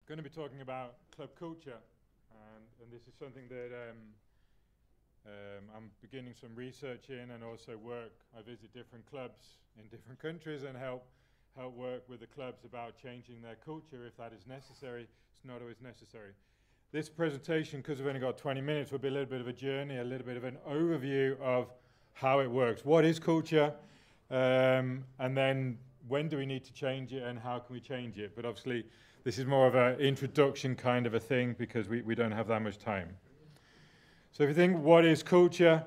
going to be talking about club culture, and this is something that I'm beginning some research in, and also work. I visit different clubs in different countries and help work with the clubs about changing their culture if that is necessary. It's not always necessary. This presentation, because we've only got 20 minutes, will be a little bit of a journey, a little bit of an overview of how it works. What is culture? And then when do we need to change it, and how can we change it? But obviously, this is more of an introduction kind of a thing because we don't have that much time. So if you think, what is culture?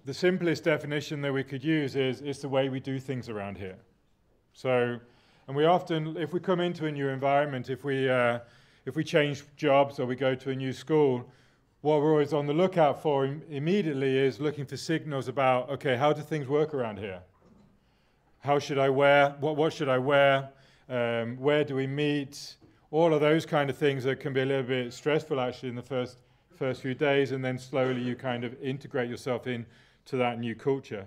The simplest definition that we could use is it's the way we do things around here. So, and we often, if we come into a new environment, if we change jobs or we go to a new school, what we're always on the lookout for immediately is looking for signals about, okay, how do things work around here? How should I wear? What should I wear? Where do we meet? All of those kind of things that can be a little bit stressful actually in the first few days, and then slowly you kind of integrate yourself into that new culture.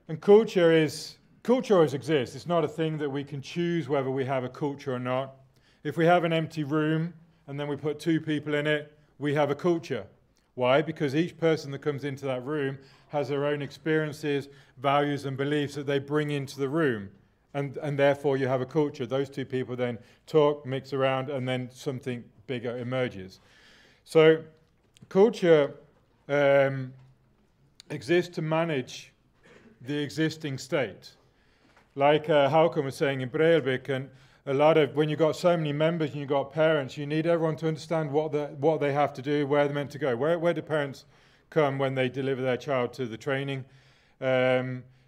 And culture always exists. It's not a thing that we can choose whether we have a culture or not. If we have an empty room and then we put two people in it, we have a culture. Why? Because each person that comes into that room has their own experiences, values and beliefs that they bring into the room. And therefore you have a culture. Those two people then talk, mix around, and then something bigger emerges. So culture exists to manage the existing state. Like Hauke was saying in Reykjavik, and a lot of, when you've got so many members and you've got parents, you need everyone to understand what they have to do, where they're meant to go. Where do parents come when they deliver their child to the training?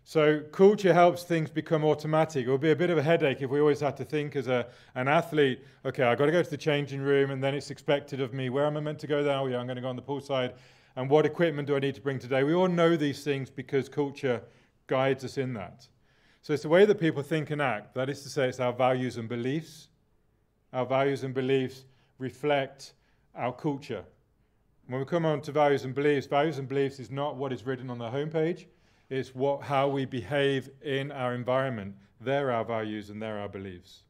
So culture helps things become automatic. It would be a bit of a headache if we always had to think as an athlete, okay, I've got to go to the changing room, and then it's expected of me. Where am I meant to go then? Oh yeah, I'm going to go on the pool side. And what equipment do I need to bring today? We all know these things because culture guides us in that. So it's the way that people think and act. That is to say, it's our values and beliefs. Our values and beliefs reflect our culture. When we come on to values and beliefs is not what is written on the homepage. It's how we behave in our environment. They're our values and they're our beliefs.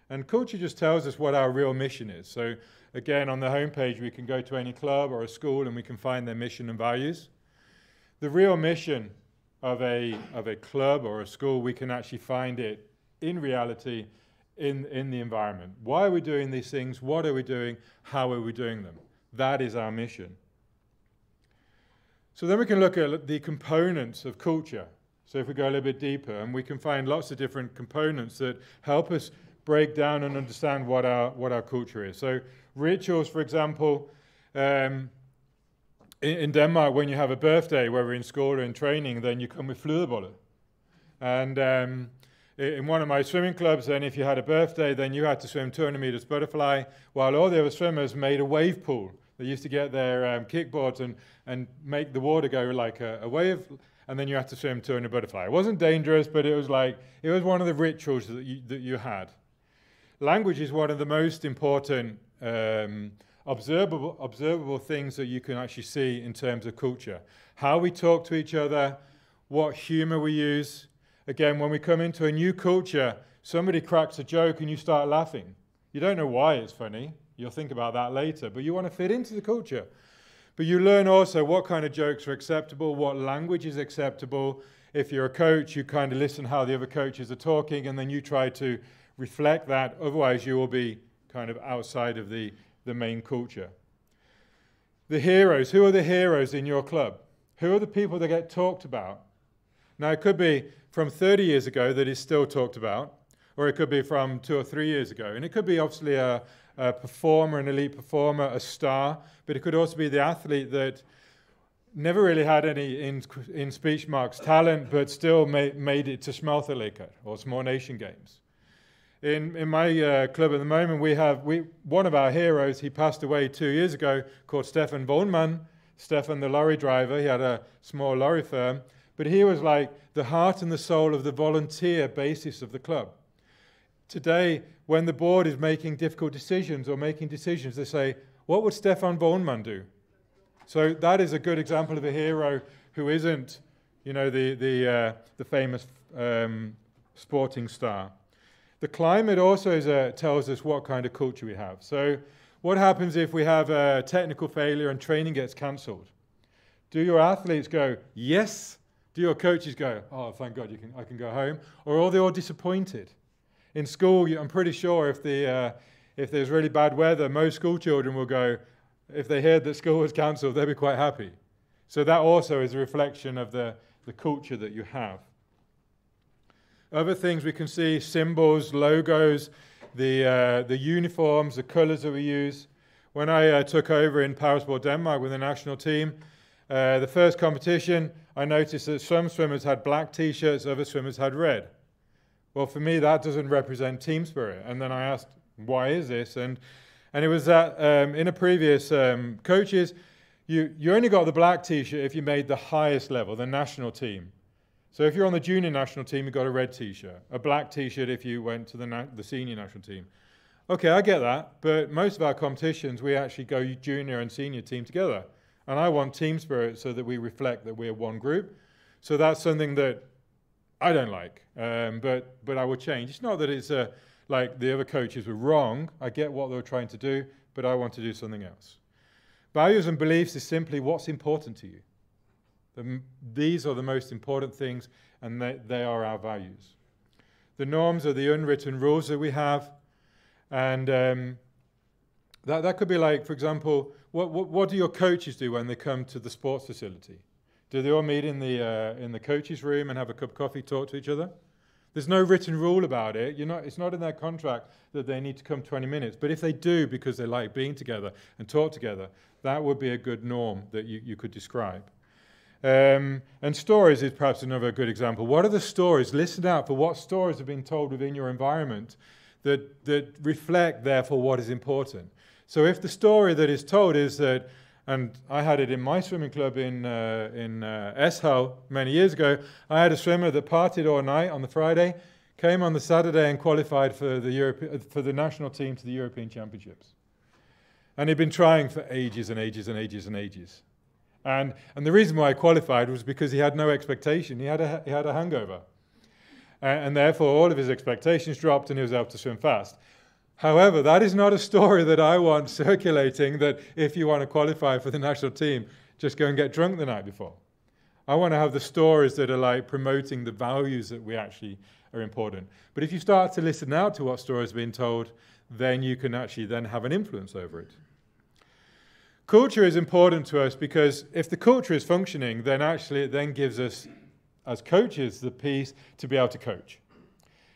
And culture just tells us what our real mission is. So again, on the homepage, we can go to any club or a school and we can find their mission and values. The real mission of a club or a school, we can actually find it in reality in the environment. Why are we doing these things? What are we doing? How are we doing them? That is our mission. So then we can look at the components of culture. So if we go a little bit deeper, and we can find lots of different components that help us break down and understand what our culture is. So rituals, for example, in Denmark, when you have a birthday, whether in school or in training, then you come with flødeboller. And in one of my swimming clubs, then if you had a birthday, then you had to swim 200 meters butterfly, while all the other swimmers made a wave pool. They used to get their kickboards and make the water go like a wave, and then you had to swim 200 butterfly. It wasn't dangerous, but it was one of the rituals that you had. Language is one of the most important observable things that you can actually see in terms of culture. How we talk to each other, what humor we use. Again, when we come into a new culture, somebody cracks a joke and you start laughing. You don't know why it's funny. You'll think about that later, but you want to fit into the culture. But you learn also what kind of jokes are acceptable, what language is acceptable. If you're a coach, you kind of listen how the other coaches are talking, and then you try to reflect that. Otherwise, you will be kind of outside of the main culture. The heroes. Who are the heroes in your club? Who are the people that get talked about? Now, it could be from 30 years ago that is still talked about, or it could be from 2 or 3 years ago. And it could be obviously a performer, an elite performer, a star, but it could also be the athlete that never really had any, in speech marks, talent, but still made it to Smelterleker or Small Nation Games. In my club at the moment, one of our heroes, he passed away 2 years ago, called Stefan Wollman. Stefan, the lorry driver, he had a small lorry firm, but he was like the heart and the soul of the volunteer basis of the club. Today, when the board is making difficult decisions or making decisions, they say, what would Stefan Wollman do? So that is a good example of a hero who isn't, the famous sporting star. The climate also tells us what kind of culture we have. So what happens if we have a technical failure and training gets cancelled? Do your athletes go, yes? Do your coaches go, oh, thank God I can go home? Or are they all disappointed? In school, I'm pretty sure if there's really bad weather, most school children will go, if they heard that school was cancelled, they'll be quite happy. So that also is a reflection of the culture that you have. Other things we can see, symbols, logos, the uniforms, the colours that we use. When I took over in Parasport Denmark with the national team, the first competition, I noticed that some swimmers had black t-shirts, other swimmers had red. Well, for me, that doesn't represent team spirit. And then I asked, why is this? And it was that in a previous coaches, you only got the black t-shirt if you made the highest level, the national team. So if you're on the junior national team, you got a red t-shirt. A black t-shirt if you went to the senior national team. Okay, I get that, but most of our competitions, we actually go junior and senior team together. And I want team spirit so that we reflect that we're one group. So that's something that I don't like, but I will change. It's not that it's like the other coaches were wrong. I get what they were trying to do, but I want to do something else. Values and beliefs is simply what's important to you. These are the most important things, and they are our values. The norms are the unwritten rules that we have, and that could be like, for example, what do your coaches do when they come to the sports facility? Do they all meet in the coaches' room and have a cup of coffee, talk to each other? There's no written rule about it. It's not in their contract that they need to come 20 minutes. But if they do because they like being together and talk together, that would be a good norm that you could describe. And stories is perhaps another good example. What are the stories? Listen out for what stories have been told within your environment that reflect, therefore, what is important. So if the story that is told is that, and I had it in my swimming club in Eshull many years ago, I had a swimmer that partied all night on the Friday, came on the Saturday and qualified for the national team to the European Championships. And he'd been trying for ages and ages and ages and ages. And the reason why I qualified was because he had no expectation. He had a hangover. And therefore, all of his expectations dropped and he was able to swim fast. However, that is not a story that I want circulating, that if you want to qualify for the national team, just go and get drunk the night before. I want to have the stories that are like promoting the values that we actually are important. But if you start to listen out to what stories are being told, then you can actually then have an influence over it. Culture is important to us because if the culture is functioning, then actually it then gives us, as coaches, the peace to be able to coach.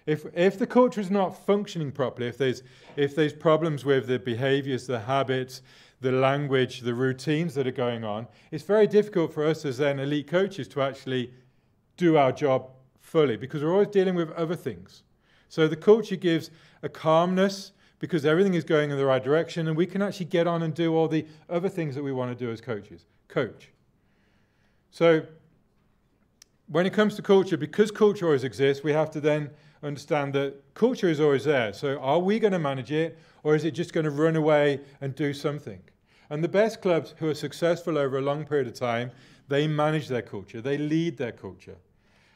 If the culture is not functioning properly, if there's problems with the behaviors, the habits, the language, the routines that are going on, it's very difficult for us as then elite coaches to actually do our job fully because we're always dealing with other things. So the culture gives a calmness because everything is going in the right direction and we can actually get on and do all the other things that we want to do as coaches. Coach. So when it comes to culture, because culture always exists, we have to then understand that culture is always there. So are we going to manage it, or is it just going to run away and do something? And the best clubs who are successful over a long period of time, they manage their culture, they lead their culture.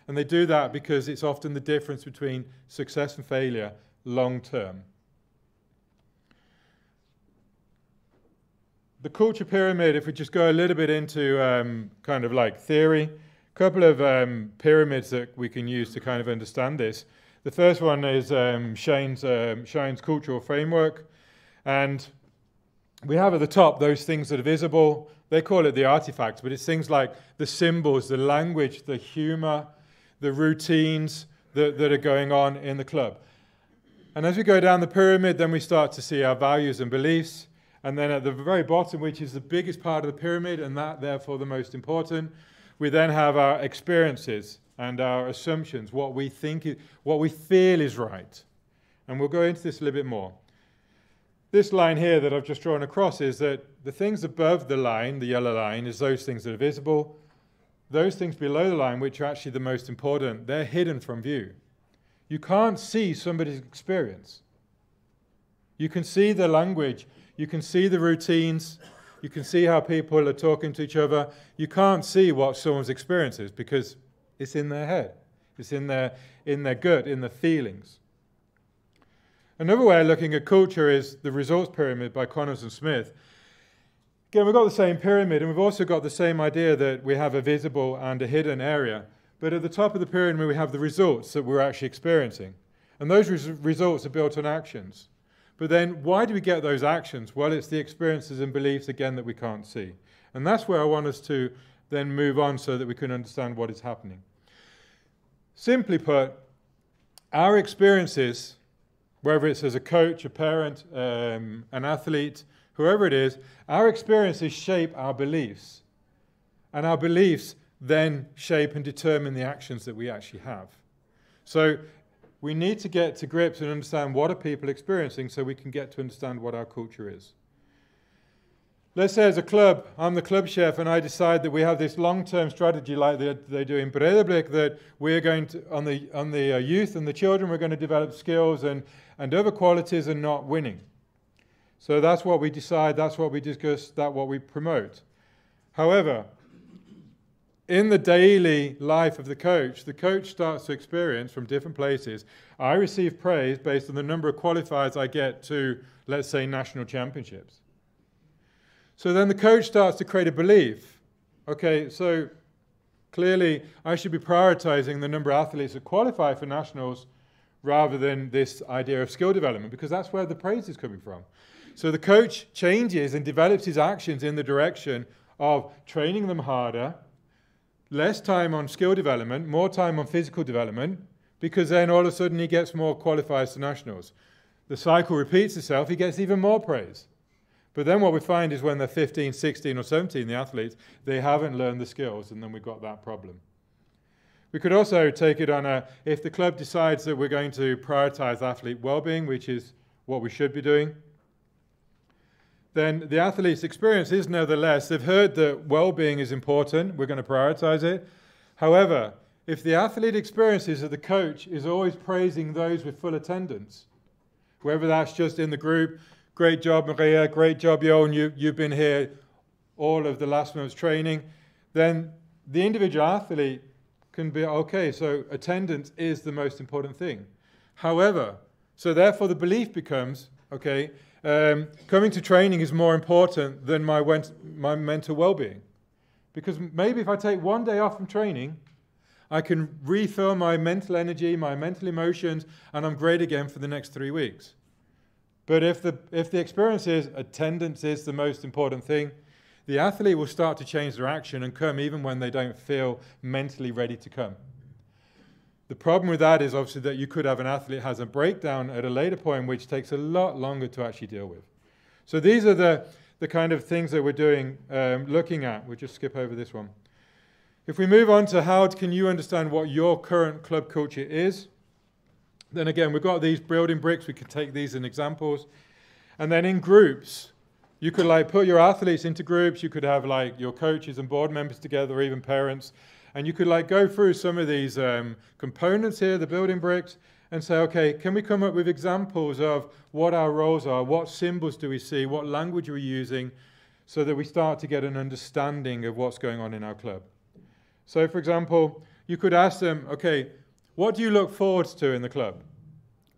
And they do that because it's often the difference between success and failure long term. The culture pyramid, if we just go a little bit into kind of like theory, a couple of pyramids that we can use to kind of understand this. The first one is Shine's cultural framework. And we have at the top those things that are visible. They call it the artifacts, but it's things like the symbols, the language, the humor, the routines that are going on in the club. And as we go down the pyramid, then we start to see our values and beliefs. And then at the very bottom, which is the biggest part of the pyramid, and that therefore the most important, we then have our experiences and our assumptions, what we feel is right. And we'll go into this a little bit more. This line here that I've just drawn across is that the things above the line, the yellow line, is those things that are visible. Those things below the line, which are actually the most important, they're hidden from view. You can't see somebody's experience. You can see the language, you can see the routines, you can see how people are talking to each other. You can't see what someone's experience is because it's in their head. It's in their gut, in their feelings. Another way of looking at culture is the results pyramid by Connors and Smith. Again, we've got the same pyramid, and we've also got the same idea that we have a visible and a hidden area. But at the top of the pyramid, we have the results that we're actually experiencing. And those results are built on actions. But then, why do we get those actions? Well, it's the experiences and beliefs, again, that we can't see. And that's where I want us to then move on so that we can understand what is happening. Simply put, our experiences, whether it's as a coach, a parent, an athlete, whoever it is, our experiences shape our beliefs. And our beliefs then shape and determine the actions that we actually have. So we need to get to grips and understand what are people experiencing so we can get to understand what our culture is. Let's say as a club, I'm the club chef and I decide that we have this long-term strategy like they do in Reykjavik, that we're going to, on the youth and the children, we're going to develop skills and other qualities and not winning. So that's what we decide, that's what we discuss, that's what we promote. However, in the daily life of the coach starts to experience from different places, I receive praise based on the number of qualifiers I get to, let's say, national championships. So then the coach starts to create a belief. Okay, so clearly I should be prioritizing the number of athletes that qualify for nationals rather than this idea of skill development, because that's where the praise is coming from. So the coach changes and develops his actions in the direction of training them harder, less time on skill development, more time on physical development, because then all of a sudden he gets more qualifiers to nationals. The cycle repeats itself, he gets even more praise. But then what we find is when they're 15, 16 or 17, the athletes, they haven't learned the skills, and then we've got that problem. We could also take it on if the club decides that we're going to prioritize athlete well-being, which is what we should be doing, then the athlete's experience is nevertheless, they've heard that well-being is important, we're going to prioritize it. However, if the athlete experiences that the coach is always praising those with full attendance, whether that's just in the group, great job Maria, great job Johan, you've been here all of the last month's training, then the individual athlete can be, okay, so attendance is the most important thing. However, so therefore the belief becomes, okay, coming to training is more important than my mental well-being. Because maybe if I take one day off from training, I can refill my mental energy, my mental emotions, and I'm great again for the next 3 weeks. But if the experience is attendance is the most important thing, the athlete will start to change their action and come even when they don't feel mentally ready to come. The problem with that is obviously that you could have an athlete has a breakdown at a later point, which takes a lot longer to actually deal with. So these are the kind of things that we're doing, looking at. We'll just skip over this one. If we move on to how can you understand what your current club culture is, then again, we've got these building bricks. We could take these as examples. And then in groups, you could like put your athletes into groups. You could have like your coaches and board members together, or even parents. And you could like go through some of these components here, the building bricks, and say, okay, can we come up with examples of what our roles are? What symbols do we see? What language are we using? So that we start to get an understanding of what's going on in our club. So for example, you could ask them, okay, what do you look forward to in the club?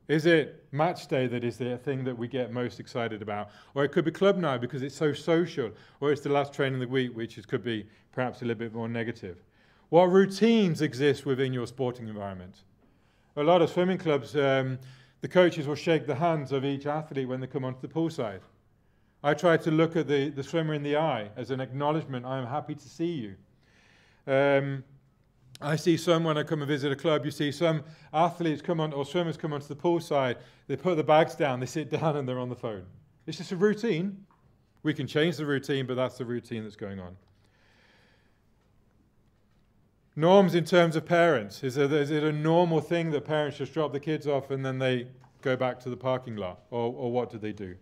Is it match day that is the thing that we get most excited about? Or it could be club night because it's so social. Or it's the last training of the week, which could be perhaps a little bit more negative. What routines exist within your sporting environment? A lot of swimming clubs, the coaches will shake the hands of each athlete when they come onto the poolside. I try to look at the swimmer in the eye as an acknowledgement, I am happy to see you. I see some, when I come and visit a club, you see some athletes come on, or swimmers come onto the poolside, they put the bags down, they sit down and they're on the phone. It's just a routine. We can change the routine, but that's the routine that's going on. Norms in terms of parents. Is it a normal thing that parents just drop the kids off and then they go back to the parking lot? Or what do they do?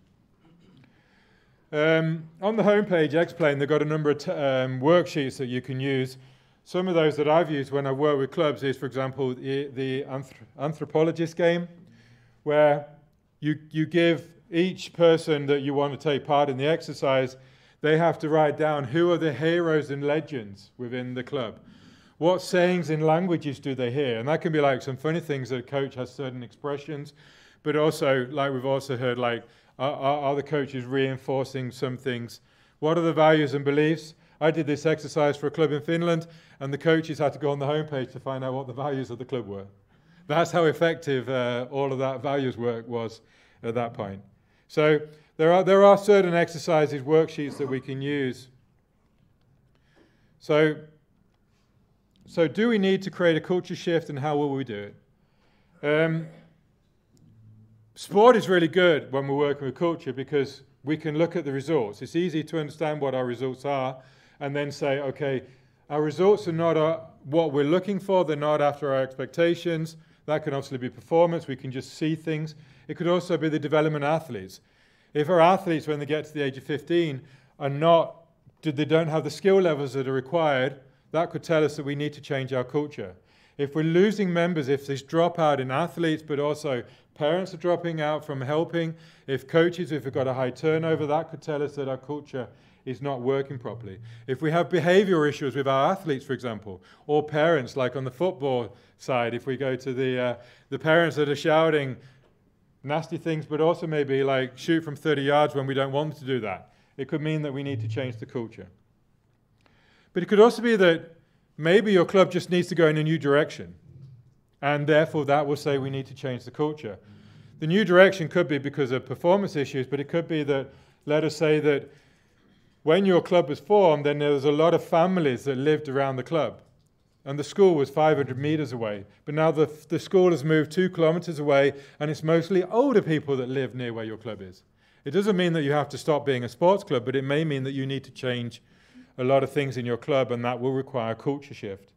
On the homepage, Explain, they've got a number of worksheets that you can use. Some of those that I've used when I work with clubs is, for example, the anthropologist game, where you give each person that you want to take part in the exercise, they have to write down who are the heroes and legends within the club. What sayings and languages do they hear? And that can be like some funny things that a coach has certain expressions, but also, like we've also heard, like, are the coaches reinforcing some things? What are the values and beliefs? I did this exercise for a club in Finland, and the coaches had to go on the homepage to find out what the values of the club were. That's how effective all of that values work was at that point. So there are certain exercises, worksheets that we can use. So do we need to create a culture shift, and how will we do it? Sport is really good when we're working with culture because we can look at the results. It's easy to understand what our results are and then say, okay, our results are not what we're looking for. They're not after our expectations. That can obviously be performance. We can just see things. It could also be the development of athletes. If our athletes, when they get to the age of 15, they don't have the skill levels that are required, that could tell us that we need to change our culture. If we're losing members, if there's dropout in athletes, but also parents are dropping out from helping, if we've got a high turnover, that could tell us that our culture is not working properly. If we have behavioural issues with our athletes, for example, or parents, like on the football side, if we go to the parents that are shouting nasty things, but also maybe like shoot from 30 yards when we don't want them to do that, it could mean that we need to change the culture. But it could also be that maybe your club just needs to go in a new direction, and therefore that will say we need to change the culture. The new direction could be because of performance issues, but it could be that, let us say that when your club was formed, then there was a lot of families that lived around the club, and the school was 500 meters away. But now the school has moved 2 kilometers away, and it's mostly older people that live near where your club is. It doesn't mean that you have to stop being a sports club, but it may mean that you need to change a lot of things in your club, and that will require a culture shift.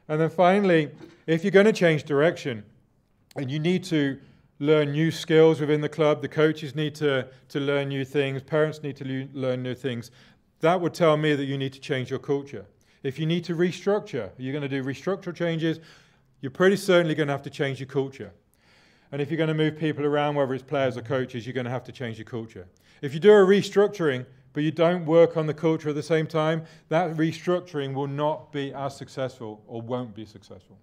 And then finally, if you're going to change direction, and you need to learn new skills within the club, the coaches need to learn new things, parents need to learn new things, that would tell me that you need to change your culture. If you need to restructure, you're going to do restructural changes, you're pretty certainly going to have to change your culture. And if you're going to move people around, whether it's players or coaches, you're going to have to change your culture. If you do a restructuring, but you don't work on the culture at the same time, that restructuring will not be as successful or won't be successful.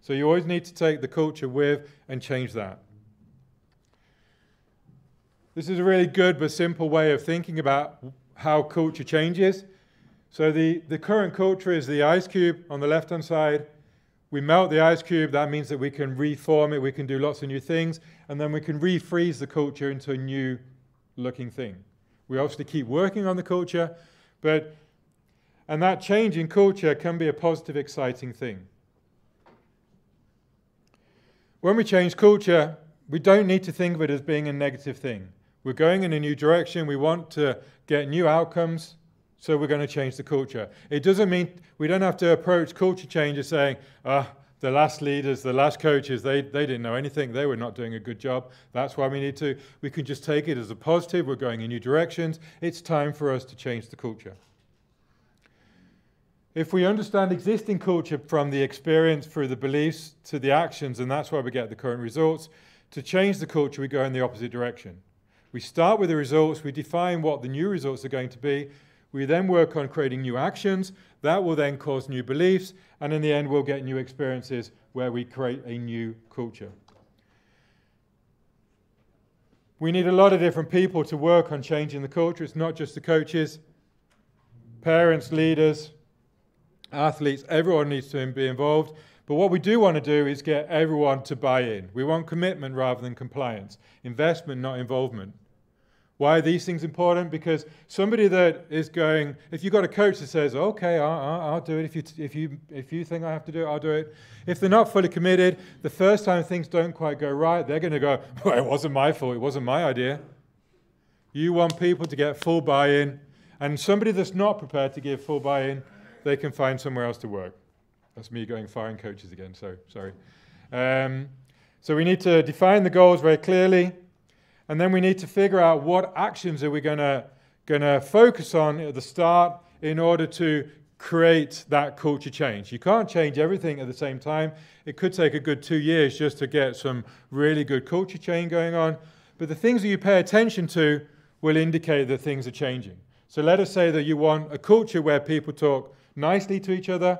So you always need to take the culture with and change that. This is a really good but simple way of thinking about how culture changes. So the current culture is the ice cube on the left-hand side. We melt the ice cube, that means that we can reform it, we can do lots of new things, and then we can refreeze the culture into a new looking thing. We obviously keep working on the culture, and that change in culture can be a positive, exciting thing. When we change culture, we don't need to think of it as being a negative thing. We're going in a new direction, we want to get new outcomes, so we're going to change the culture. It doesn't mean we don't have to approach culture change as saying, the last leaders, the last coaches, they didn't know anything, they were not doing a good job. That's why we can just take it as a positive, we're going in new directions. It's time for us to change the culture. If we understand existing culture from the experience through the beliefs to the actions, and that's why we get the current results, to change the culture we go in the opposite direction. We start with the results, we define what the new results are going to be, we then work on creating new actions, that will then cause new beliefs, and in the end we'll get new experiences where we create a new culture. We need a lot of different people to work on changing the culture. It's not just the coaches, parents, leaders, athletes, everyone needs to be involved. But what we do want to do is get everyone to buy in. We want commitment rather than compliance. Investment, not involvement. Why are these things important? Because somebody that is going, if you've got a coach that says, okay, I'll do it. If you think I have to do it, I'll do it. If they're not fully committed, the first time things don't quite go right, they're going to go, well, it wasn't my fault, it wasn't my idea. You want people to get full buy-in, and somebody that's not prepared to give full buy-in, they can find somewhere else to work. That's me going firing coaches again, so sorry. So we need to define the goals very clearly. And then we need to figure out what actions are we going to focus on at the start in order to create that culture change. You can't change everything at the same time. It could take a good 2 years just to get some really good culture change going on. But the things that you pay attention to will indicate that things are changing. So let us say that you want a culture where people talk nicely to each other.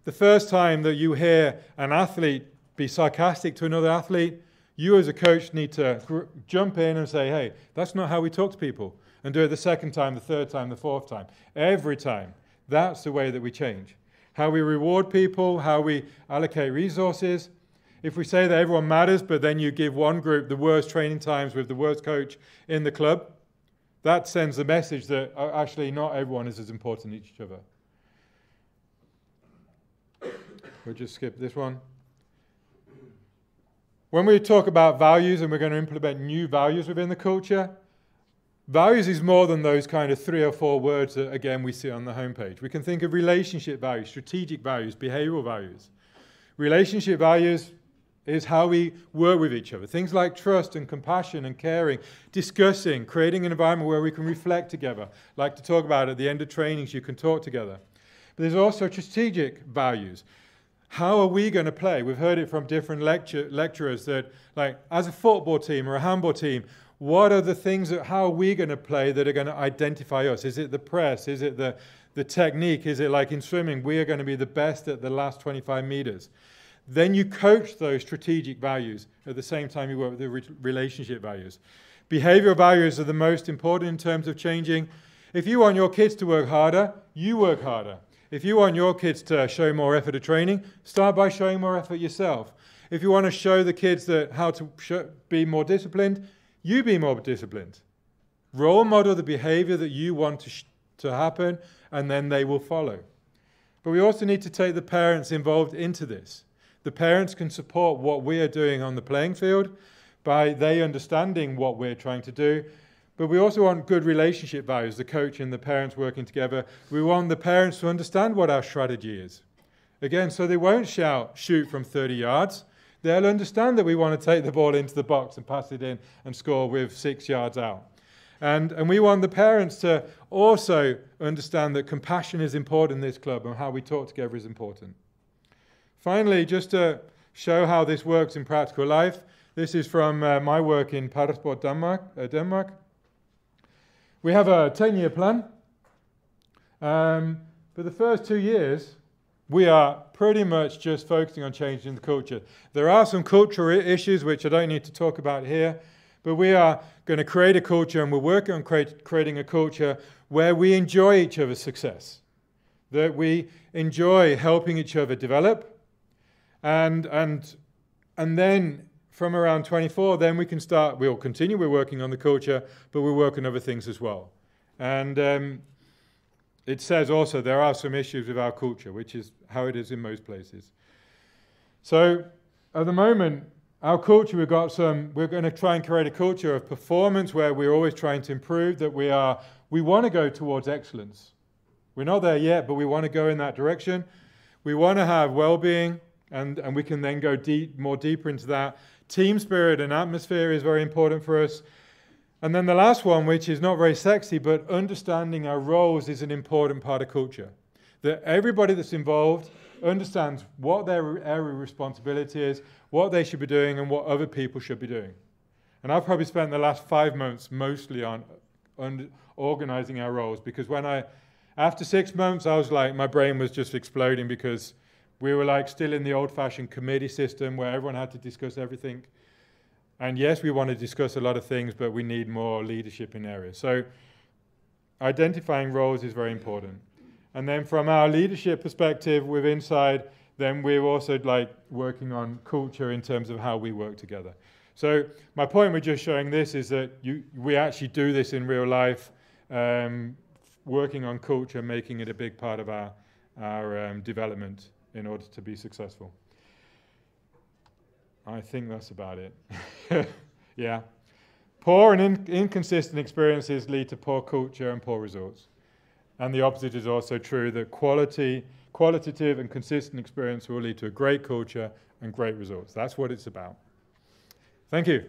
The first time that you hear an athlete be sarcastic to another athlete, You as a coach need to jump in and say, hey, that's not how we talk to people. And do it the second time, the third time, the fourth time. Every time. That's the way that we change. How we reward people, how we allocate resources. If we say that everyone matters, but then you give one group the worst training times with the worst coach in the club, that sends the message that actually not everyone is as important as each other. We'll just skip this one. When we talk about values and we're going to implement new values within the culture, values is more than those kind of 3 or 4 words that, again, we see on the homepage. We can think of relationship values, strategic values, behavioral values. Relationship values is how we work with each other. Things like trust and compassion and caring, discussing, creating an environment where we can reflect together. Like to talk about at the end of trainings, you can talk together. But there's also strategic values. How are we going to play? We've heard it from different lecturers that, like, as a football team or a handball team, what are the things that, how are we going to play that are going to identify us? Is it the press? Is it the technique? Is it like in swimming, we are going to be the best at the last 25 meters? Then you coach those strategic values at the same time you work with the relationship values. Behavioral values are the most important in terms of changing. If you want your kids to work harder, you work harder. If you want your kids to show more effort at training, start by showing more effort yourself. If you want to show the kids that how to be more disciplined, you be more disciplined. Role model the behavior that you want to happen, and then they will follow. But we also need to take the parents involved into this. The parents can support what we are doing on the playing field by they understanding what we're trying to do. But we also want good relationship values, the coach and the parents working together. We want the parents to understand what our strategy is. Again, so they won't shoot from 30 yards. They'll understand that we want to take the ball into the box and pass it in and score with 6 yards out. And we want the parents to also understand that compassion is important in this club and how we talk together is important. Finally, just to show how this works in practical life, this is from my work in Parasport, Denmark. We have a 10-year plan. For the first 2 years, we are pretty much just focusing on changing the culture. There are some cultural issues which I don't need to talk about here, but we are going to create a culture, and we're working on creating a culture where we enjoy each other's success, that we enjoy helping each other develop, and then from around 24, then we can start, we'll continue, we're working on the culture, but we'll work on other things as well. And it says also there are some issues with our culture, which is how it is in most places. So at the moment, our culture, we're going to try and create a culture of performance where we're always trying to improve, that we want to go towards excellence. We're not there yet, but we want to go in that direction. We want to have well-being, and we can then go more deeper into that. Team spirit and atmosphere is very important for us. And then the last one, which is not very sexy, but understanding our roles is an important part of culture. That everybody that's involved understands what their area of responsibility is, what they should be doing, and what other people should be doing. And I've probably spent the last 5 months mostly on organizing our roles, because after 6 months, I was like, my brain was just exploding, because we were like still in the old-fashioned committee system where everyone had to discuss everything. And yes, we want to discuss a lot of things, but we need more leadership in areas. So identifying roles is very important. And then from our leadership perspective with Inside, then we're also like working on culture in terms of how we work together. So my point with just showing this is that we actually do this in real life, working on culture, making it a big part of our development in order to be successful. I think that's about it. Yeah. Poor and inconsistent experiences lead to poor culture and poor results. And the opposite is also true, that qualitative and consistent experience will lead to a great culture and great results. That's what it's about. Thank you.